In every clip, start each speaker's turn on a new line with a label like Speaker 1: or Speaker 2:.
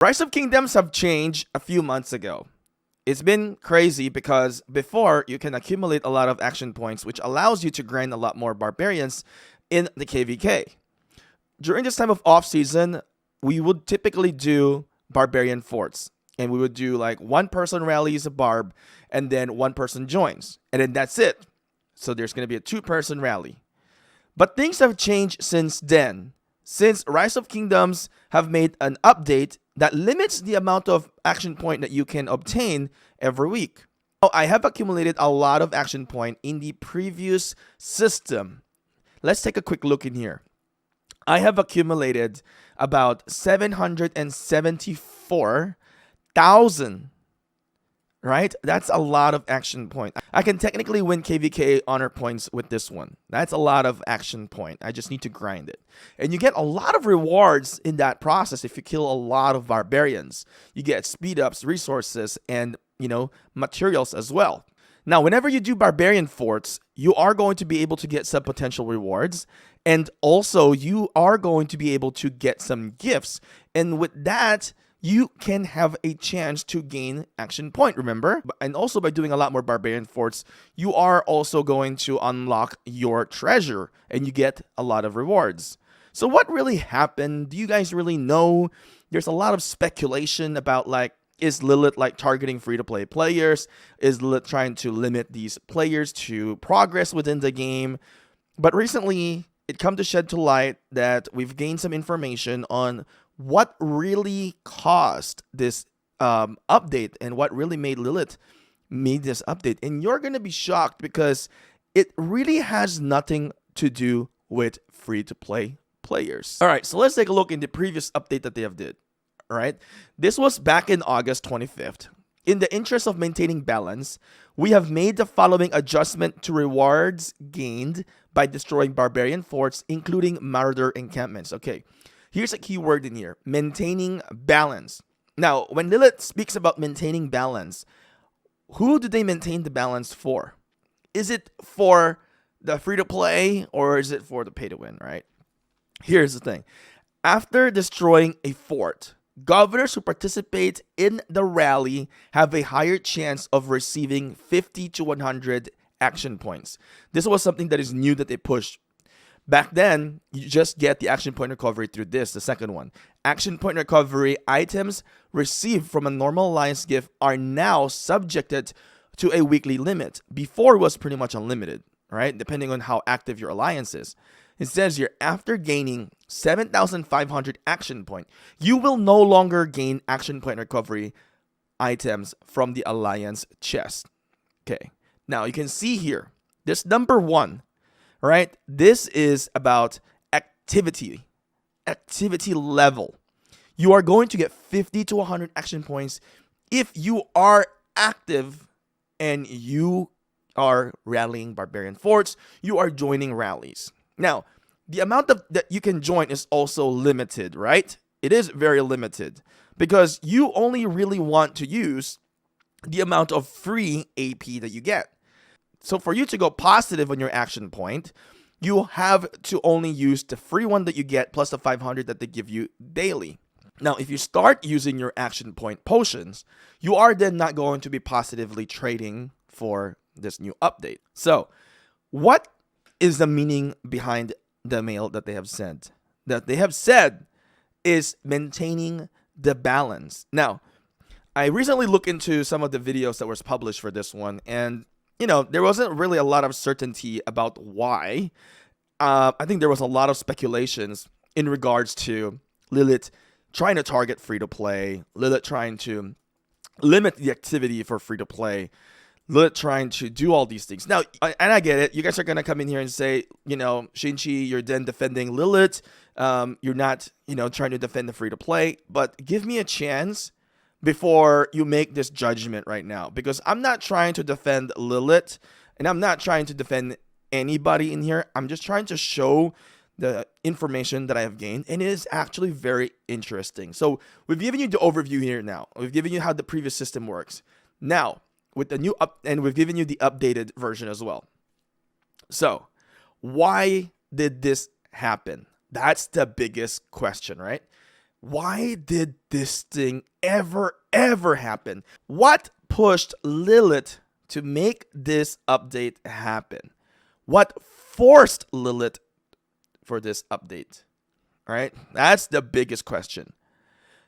Speaker 1: Rise of Kingdoms have changed a few months ago. It's been crazy because before you can accumulate a lot of action points, which allows you to grind a lot more barbarians in the KVK. During this time of off season, we would typically do barbarian forts, and we would do like one person rallies a barb, and then one person joins, and then that's it. So there's going to be a two-person rally. But things have changed since then, since Rise of Kingdoms have made an update that limits the amount of action point that you can obtain every week. Now, I have accumulated a lot of action point in the previous system. Let's take a quick look in here. I have accumulated about 774,000. Right? That's a lot of action point. I can technically win KVK honor points with this one. That's a lot of action point. I just need to grind it. And you get a lot of rewards in that process if you kill a lot of barbarians. You get speed ups, resources, and, materials as well. Now, whenever you do barbarian forts, you are going to be able to get some potential rewards. And also, you are going to be able to get some gifts. And with that, you can have a chance to gain action point, remember? And also by doing a lot more barbarian forts, you are also going to unlock your treasure and you get a lot of rewards. So what really happened? Do you guys really know? There's a lot of speculation about is Lilith targeting free-to-play players? Is Lilith trying to limit these players to progress within the game? But recently, it come to shed to light that we've gained some information on what really caused this update and what really made Lilith made this update. And you're going to be shocked because it really has nothing to do with free-to-play players. All right, so let's take a look in the previous update that they have did. All right, this was back in August 25th. In the interest of maintaining balance, we have made the following adjustment to rewards gained by destroying barbarian forts, including marauder encampments. Okay. Here's a key word in here, maintaining balance. Now, when Lilith speaks about maintaining balance, who do they maintain the balance for? Is it for the free-to-play or is it for the pay-to-win, right? Here's the thing. After destroying a fort, governors who participate in the rally have a higher chance of receiving 50 to 100 action points. This was something that is new that they pushed. Back then, you just get the action point recovery through this, the second one. Action point recovery items received from a normal alliance gift are now subjected to a weekly limit. Before, it was pretty much unlimited, right? Depending on how active your alliance is. It says here, after gaining 7,500 action point, you will no longer gain action point recovery items from the alliance chest. Okay, now you can see here, this number 1. Right? This is about activity level. You are going to get 50 to 100 action points if you are active and you are rallying barbarian forts, you are joining rallies. Now, the amount that you can join is also limited, right? It is very limited because you only really want to use the amount of free AP that you get. So for you to go positive on your action point, you have to only use the free one that you get plus the 500 that they give you daily. Now, if you start using your action point potions, you are then not going to be positively trading for this new update. So what is the meaning behind the mail that they have sent? That they have said is maintaining the balance. Now, I recently looked into some of the videos that was published for this one, and there wasn't really a lot of certainty about why. I think there was a lot of speculations in regards to Lilith trying to target free-to-play, Lilith trying to limit the activity for free-to-play, Lilith trying to do all these things. Now, and I get it. You guys are going to come in here and say, Shinchi, you're then defending Lilith. You're not, trying to defend the free-to-play. But give me a chance before you make this judgment right now, because I'm not trying to defend Lilith and I'm not trying to defend anybody in here. I'm just trying to show the information that I have gained, and it is actually very interesting. So we've given you the overview here now. We've given you how the previous system works. Now, with the new and we've given you the updated version as well. So why did this happen? That's the biggest question, right? Why did this thing ever happen? What pushed Lilith to make this update happen? What forced Lilith for this update? All right, that's the biggest question.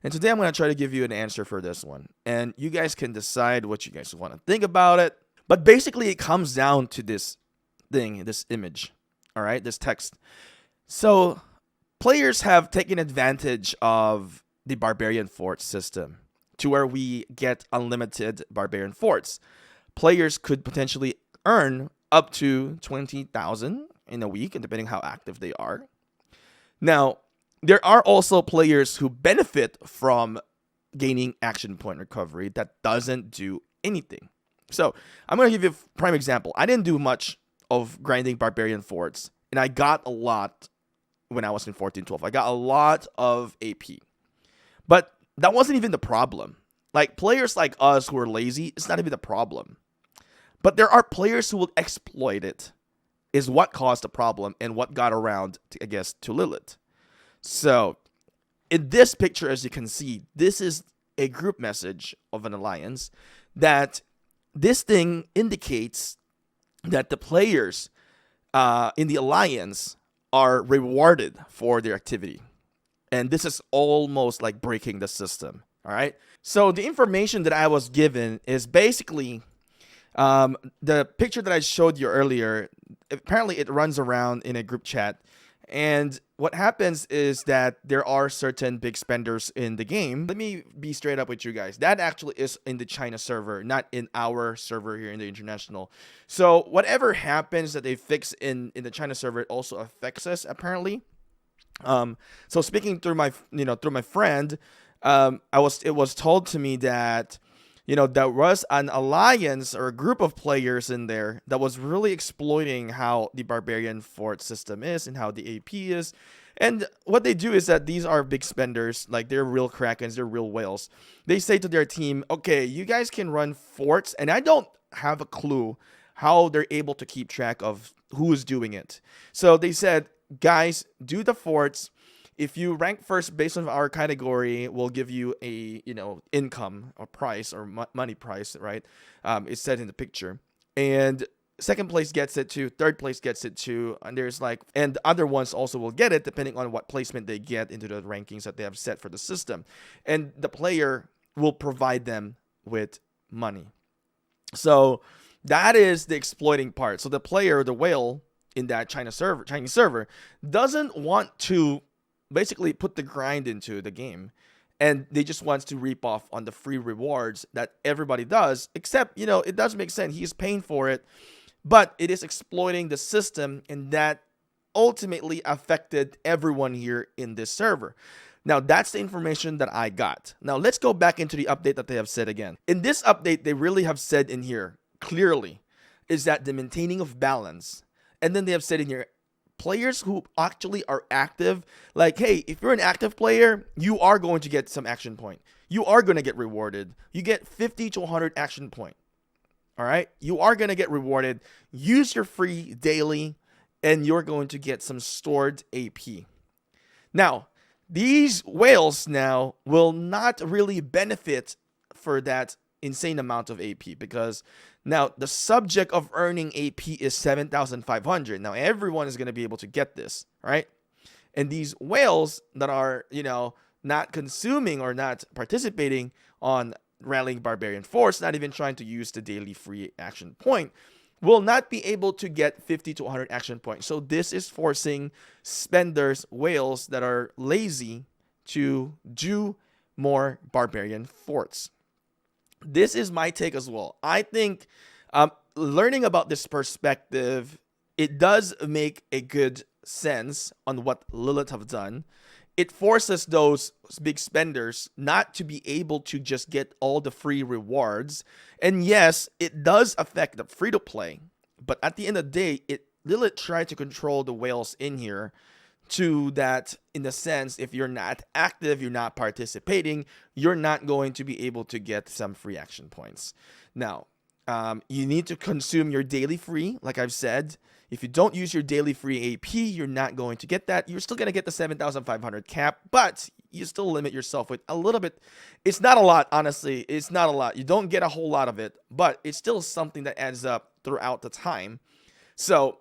Speaker 1: And today I'm going to try to give you an answer for this one. And you guys can decide what you guys want to think about it. But basically, it comes down to this thing, this image. All right, this text. So players have taken advantage of the Barbarian Fort system to where we get unlimited Barbarian Forts. Players could potentially earn up to 20,000 in a week, and depending how active they are. Now, there are also players who benefit from gaining action point recovery that doesn't do anything. So I'm going to give you a prime example. I didn't do much of grinding Barbarian Forts, and I got a lot when I was in 14-12. I got a lot of AP. But that wasn't even the problem. Like, players like us who are lazy, it's not even the problem. But there are players who will exploit it, is what caused the problem and what got around, to Lilith. So, in this picture, as you can see, this is a group message of an alliance that this thing indicates that the players in the alliance are rewarded for their activity. And this is almost like breaking the system. All right. So the information that I was given is basically the picture that I showed you earlier. Apparently, it runs around in a group chat. And what happens is that there are certain big spenders in the game. Let me be straight up with you guys. That actually is in the China server, not in our server here in the international. So whatever happens that they fix in the China server, it also affects us apparently. So speaking through my friend, it was told to me that there was an alliance or a group of players in there that was really exploiting how the Barbarian Fort system is and how the AP is. And what they do is that these are big spenders, like they're real Krakens, they're real whales. They say to their team, okay, you guys can run forts, and I don't have a clue how they're able to keep track of who is doing it. So they said, guys, do the forts. If you rank first based on our category, we'll give you a income or price or money price, right? It's said in the picture. And second place gets it too. Third place gets it too. And and the other ones also will get it depending on what placement they get into the rankings that they have set for the system. And the player will provide them with money. So that is the exploiting part. So the player, the whale in that Chinese server, doesn't want to basically put the grind into the game, and they just wants to reap off on the free rewards that everybody does, except it does make sense, he's paying for it, but it is exploiting the system, and that ultimately affected everyone here in this server. Now that's the information that I got. Now let's go back into the update that they have said again. In this update, they really have said in here clearly is that the maintaining of balance, and then they have said in here, players who actually are active, like, hey, if you're an active player, you are going to get some action point. You are going to get rewarded. You get 50 to 100 action point. All right? You are going to get rewarded. Use your free daily, and you're going to get some stored AP. Now, these whales now will not really benefit for that insane amount of AP, because now the subject of earning AP is 7,500. Now everyone is going to be able to get this, right? And these whales that are, not consuming or not participating on rallying Barbarian Force, not even trying to use the daily free action point, will not be able to get 50 to 100 action points. So this is forcing spenders, whales that are lazy, to do more Barbarian Forts. This is my take as well. I think learning about this perspective, it does make a good sense on what Lilith have done. It forces those big spenders not to be able to just get all the free rewards. And yes, it does affect the free-to-play. But at the end of the day, Lilith tried to control the whales in here to that, in the sense, if you're not active, you're not participating, you're not going to be able to get some free action points. Now, You need to consume your daily free, like I've said. If you don't use your daily free AP, you're not going to get that. You're still going to get the 7,500 cap, but you still limit yourself with a little bit. It's not a lot, honestly. It's not a lot. You don't get a whole lot of it, but it's still something that adds up throughout the time. So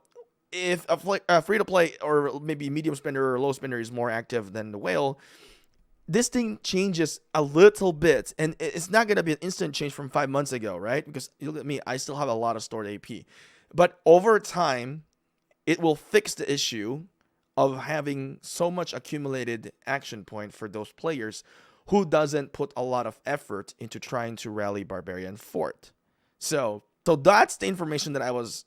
Speaker 1: if a free-to-play or maybe medium spender or low spender is more active than the whale, this thing changes a little bit, and it's not going to be an instant change from 5 months ago, right? Because you look at me, I still have a lot of stored AP. But over time, it will fix the issue of having so much accumulated action point for those players who doesn't put a lot of effort into trying to rally Barbarian Fort. So that's the information that I was,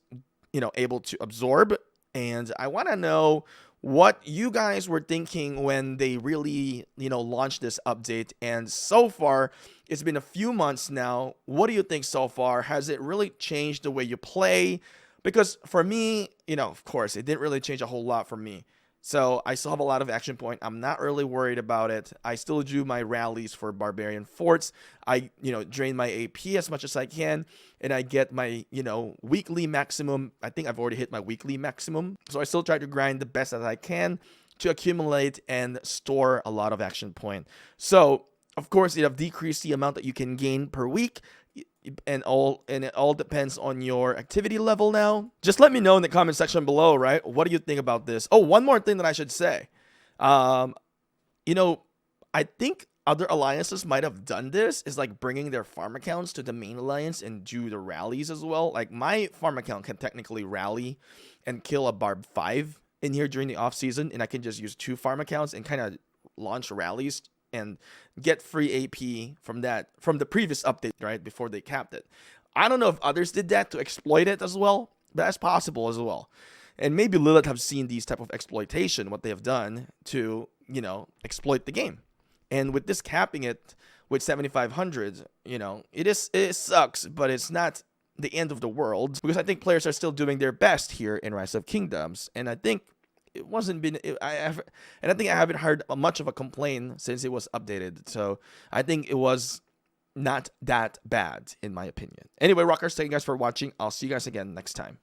Speaker 1: able to absorb, and I want to know what you guys were thinking when they really, launched this update. And so far, it's been a few months now. What do you think so far? Has it really changed the way you play? Because for me, of course, it didn't really change a whole lot for me. So I still have a lot of action point. I'm not really worried about it. I still do my rallies for Barbarian Forts. I, drain my AP as much as I can, and I get my, weekly maximum. I think I've already hit my weekly maximum. So I still try to grind the best that I can to accumulate and store a lot of action point. So, of course, you have decreased the amount that you can gain per week. And it all depends on your activity level now. Just let me know in the comment section below, right? What do you think about this? Oh, one more thing that I should say. I think other alliances might have done this, is like bringing their farm accounts to the main alliance and do the rallies as well. Like my farm account can technically rally and kill a Barb 5 in here during the off season, and I can just use 2 farm accounts and kind of launch rallies and get free AP from the previous update, right, before they capped it. I don't know if others did that to exploit it as well, but that's possible as well. And maybe Lilith have seen these type of exploitation, what they have done to, exploit the game. And with this capping it with 7,500, it sucks, but it's not the end of the world, because I think players are still doing their best here in Rise of Kingdoms. And I think it wasn't been I think I haven't heard much of a complaint since it was updated. So I think it was not that bad in my opinion. Anyway, rockers, thank you guys for watching. I'll see you guys again next time.